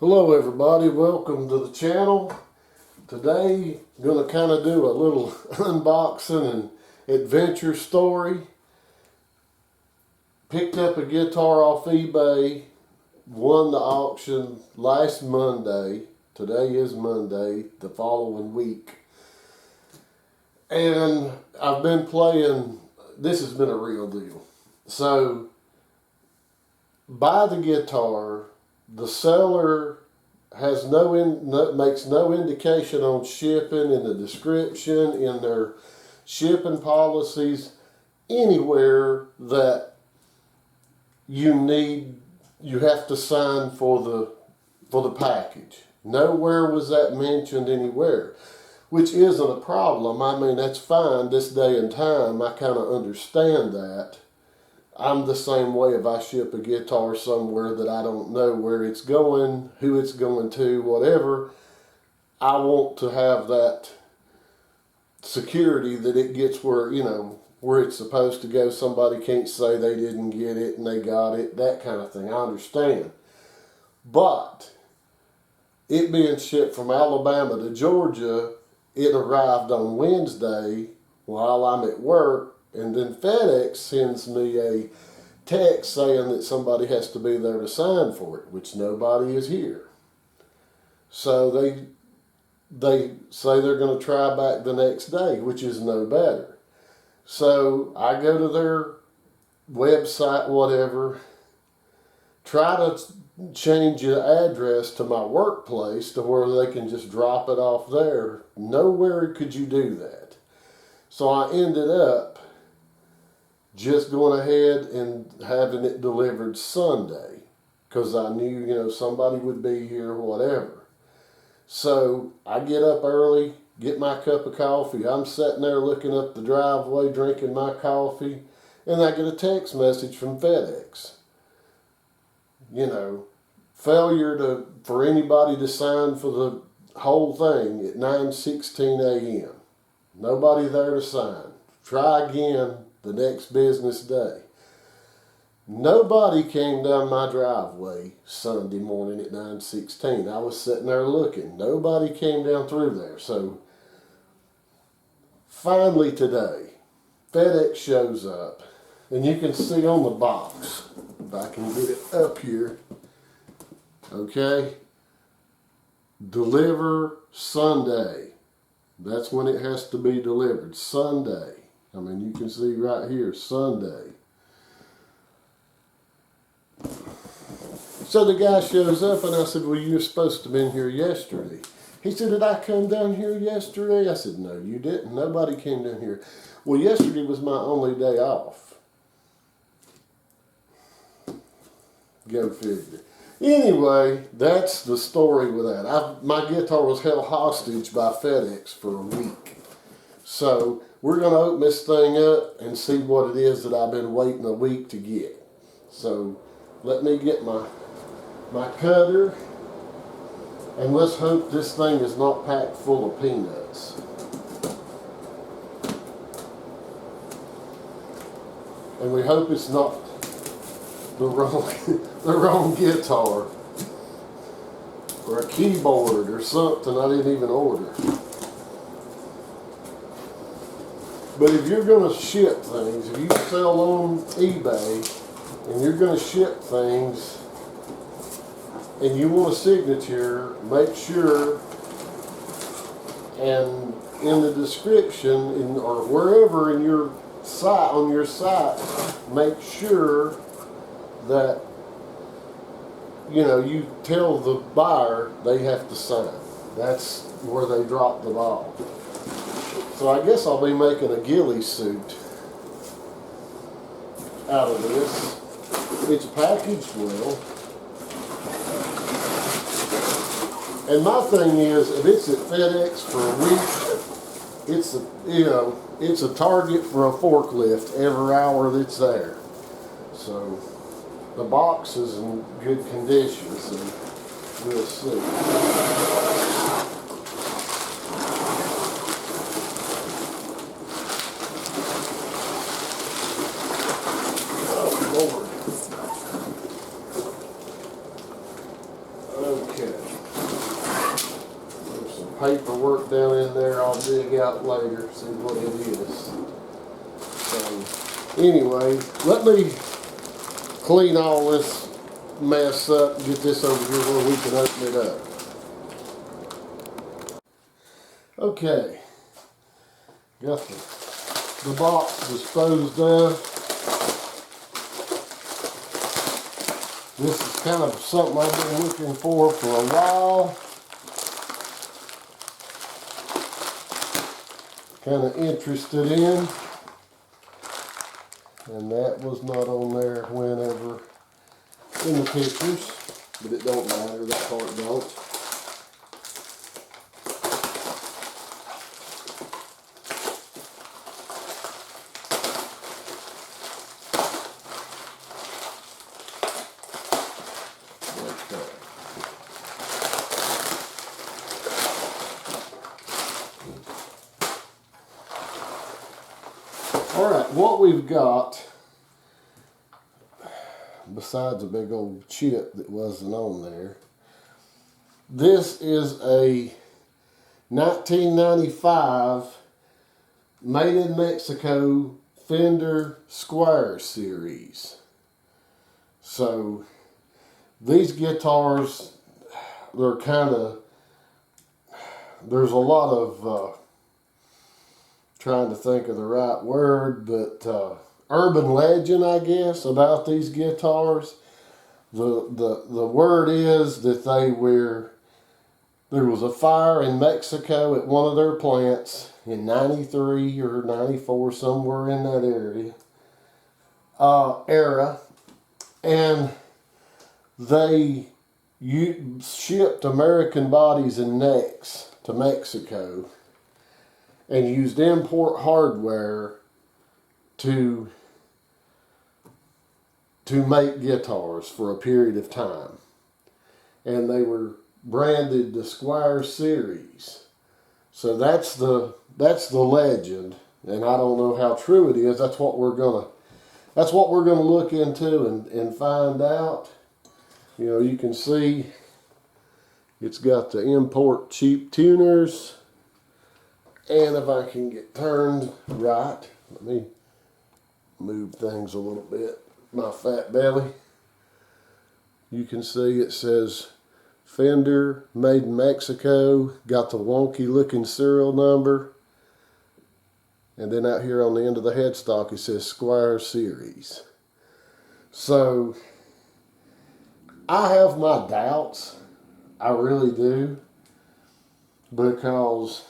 Hello everybody, welcome to the channel. Today I'm going to kind of do a little unboxing and adventure story. Picked up a guitar off eBay, won the auction last Monday. Today is Monday, the following week. And I've been playing, this has been a real deal. So, buy the guitar. The seller has makes no indication on shipping in the description, in their shipping policies, anywhere that you have to sign for the package. Nowhere was that mentioned anywhere, which isn't a problem. I mean, that's fine this day and time. I kind of understand that. I'm the same way if I ship a guitar somewhere that I don't know where it's going, who it's going to, whatever. I want to have that security that it gets where it's supposed to go. Somebody can't say they didn't get it and they got it, that kind of thing. I understand. But it being shipped from Alabama to Georgia, it arrived on Wednesday while I'm at work. And then FedEx sends me a text saying that somebody has to be there to sign for it, which nobody is here. So they say they're going to try back the next day, which is no better. So I go to their website, whatever, try to change the address to my workplace to where they can just drop it off there. Nowhere could you do that. So I ended up just going ahead and having it delivered Sunday because I knew, somebody would be here, whatever. So I get up early, get my cup of coffee. I'm sitting there looking up the driveway, drinking my coffee, and I get a text message from FedEx. Failure for anybody to sign for the whole thing at 9:16 a.m. Nobody there to sign. Try again the next business day. Nobody came down my driveway Sunday morning at 9:16. I was sitting there looking. Nobody came down through there. So finally today, FedEx shows up. And you can see on the box, if I can get it up here, okay, deliver Sunday. That's when it has to be delivered, Sunday. I mean, you can see right here, Sunday. So the guy shows up and I said, well, you were supposed to have been here yesterday. He said, did I come down here yesterday? I said, no, you didn't. Nobody came down here. Well, yesterday was my only day off. Go figure. Anyway, that's the story with that. My guitar was held hostage by FedEx for a week. So we're going to open this thing up and see what it is that I've been waiting a week to get. So let me get my cutter, and let's hope this thing is not packed full of peanuts. And we hope it's not the wrong guitar or a keyboard or something I didn't even order. But if you're going to ship things, if you sell on eBay and you're going to ship things and you want a signature, make sure, and in the description or wherever in your site, on your site, make sure that you tell the buyer they have to sign. That's where they drop the ball. So I guess I'll be making a ghillie suit out of this. It's packaged well. And my thing is, if it's at FedEx for a week, it's a target for a forklift every hour that's there. So the box is in good condition, so we'll see. Lord. Okay. There's some paperwork down in there I'll dig out later, see what it is. So, anyway, let me clean all this mess up and get this over here where we can open it up. Okay. Got the box disposed of. This is kind of something I've been looking for a while. Kind of interested in. And that was not on there whenever in the pictures. But it don't matter, that part don't. Alright, what we've got, besides a big old chip that wasn't on there, this is a 1995 Made in Mexico Fender Squier series. So, these guitars, they're kind of, there's a lot of, trying to think of the right word, but urban legend, I guess, about these guitars. The word is that there was a fire in Mexico at one of their plants in 93 or 94, somewhere in that era, and they shipped American bodies and necks to Mexico and used import hardware to make guitars for a period of time. And they were branded the Squier series. So that's the legend, and I don't know how true it is. That's what we're gonna look into and find out. You know, you can see it's got the import cheap tuners. And if I can get turned right, let me move things a little bit. My fat belly. You can see it says Fender, made in Mexico. Got the wonky looking serial number. And then out here on the end of the headstock it says Squier series. So, I have my doubts. I really do. Because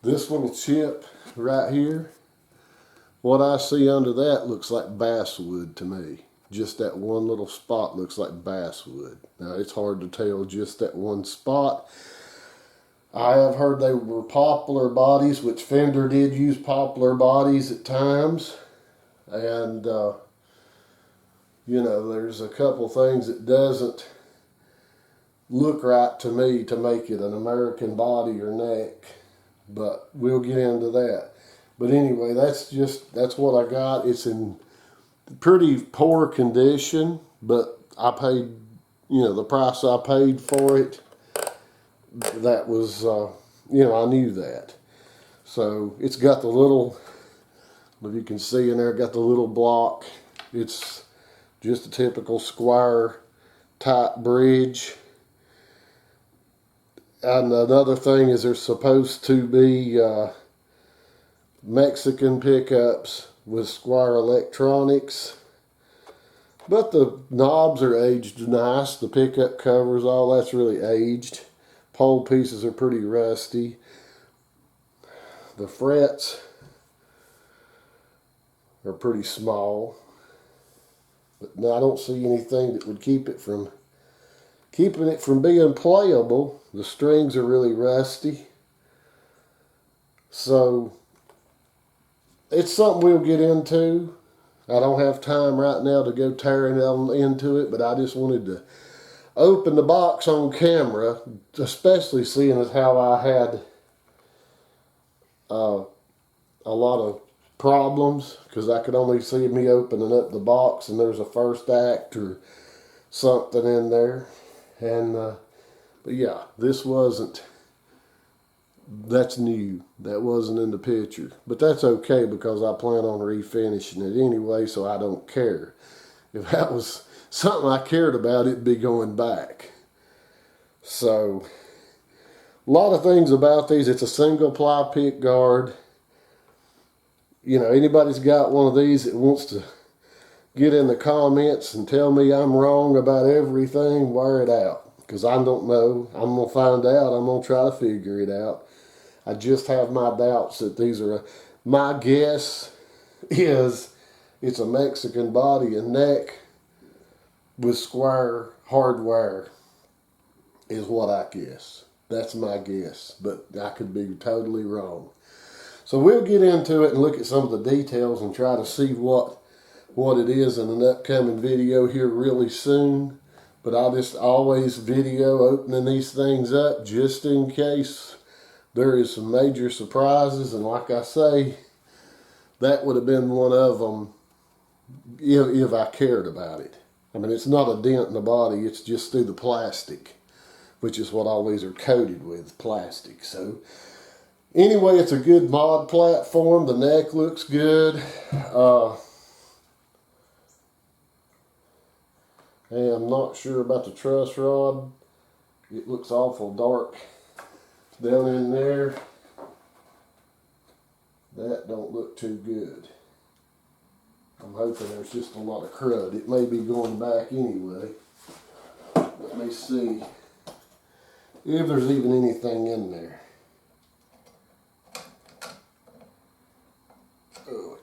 this little chip right here, what I see under that looks like basswood to me. Just that one little spot looks like basswood. Now, it's hard to tell just that one spot. I have heard they were poplar bodies, which Fender did use poplar bodies at times. And, you know, there's a couple things that doesn't look right to me to make it an American body or neck. But we'll get into that. But anyway, that's what I got. It's in pretty poor condition, but I paid, you know, the price I paid for it. That was, you know, I knew that. So it's got the little, if you can see in there, got the little block. It's just a typical Squier type bridge. And another thing is there's supposed to be Mexican pickups with Squier electronics. But the knobs are aged nice. The pickup covers, all that's really aged. Pole pieces are pretty rusty. The frets are pretty small. But now I don't see anything that would keeping it from being playable. The strings are really rusty. So, it's something we'll get into. I don't have time right now to go tearing into it, but I just wanted to open the box on camera, especially seeing as how I had a lot of problems, because I could only see me opening up the box and there's a first act or something in there. And but yeah, this wasn't. That's new. That wasn't in the picture. But that's okay because I plan on refinishing it anyway, so I don't care. If that was something I cared about, it'd be going back. So, a lot of things about these. It's a single ply pick guard. You know, anybody's got one of these that wants to get in the comments and tell me I'm wrong about everything, wear it out. Because I don't know. I'm going to find out. I'm going to try to figure it out. I just have my doubts that these are, my guess is it's a Mexican body and neck with square hardware is what I guess. That's my guess, but I could be totally wrong. So we'll get into it and look at some of the details and try to see what it is in an upcoming video here really soon. But I'll just always video opening these things up just in case there is some major surprises. And like I say, that would have been one of them if I cared about it. I mean, it's not a dent in the body, it's just through the plastic, which is what all these are coated with, plastic. So anyway, it's a good mod platform. The neck looks good. And I'm not sure about the truss rod. It looks awful dark down in there. That don't look too good. I'm hoping there's just a lot of crud. It may be going back anyway. Let me see if there's even anything in there. Oh,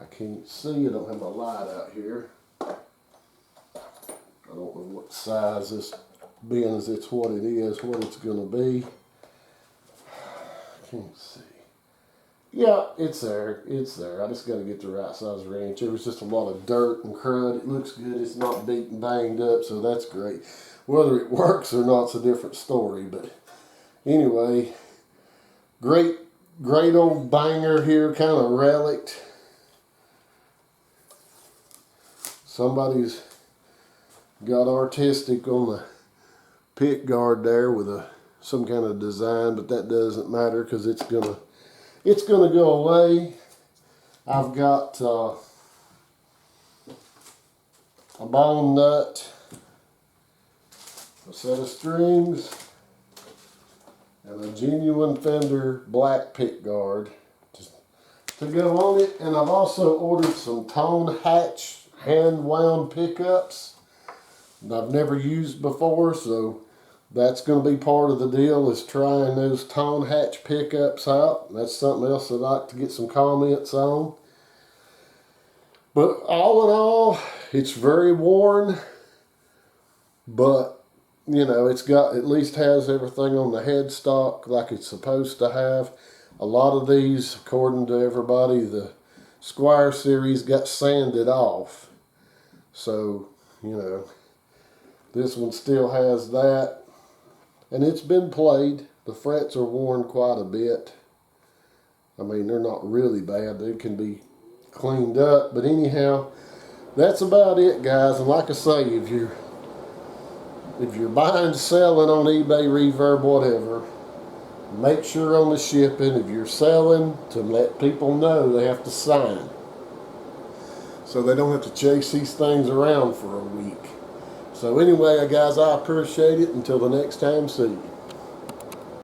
I can't see. I don't have my light out here. I don't know what size this, being as it's what it is, what it's going to be. I can't see. Yeah, it's there. It's there. I just got to get the right size wrench. There was just a lot of dirt and crud. It looks good. It's not beat and banged up, so that's great. Whether it works or not's a different story. But anyway, great old banger here, kind of relic. Somebody's got artistic on the pick guard there with some kind of design, but that doesn't matter because it's gonna go away. I've got a bone nut, a set of strings, and a genuine Fender black pick guard to go on it. And I've also ordered some Tone Hatch hand wound pickups that I've never used before, so that's going to be part of the deal, is trying those Tone Hatch pickups out. That's something else I'd like to get some comments on. But all in all, it's very worn, but you know, it's got, at least has everything on the headstock like it's supposed to have. A lot of these, according to everybody, the Squire series got sanded off. So, you know, this one still has that. And it's been played. The frets are worn quite a bit. I mean, they're not really bad. They can be cleaned up. But anyhow, that's about it, guys. And like I say, if you're buying, selling on eBay, Reverb, whatever, make sure on the shipping, if you're selling, to let people know they have to sign, so they don't have to chase these things around for a week. So anyway, guys, I appreciate it. Until the next time, see you.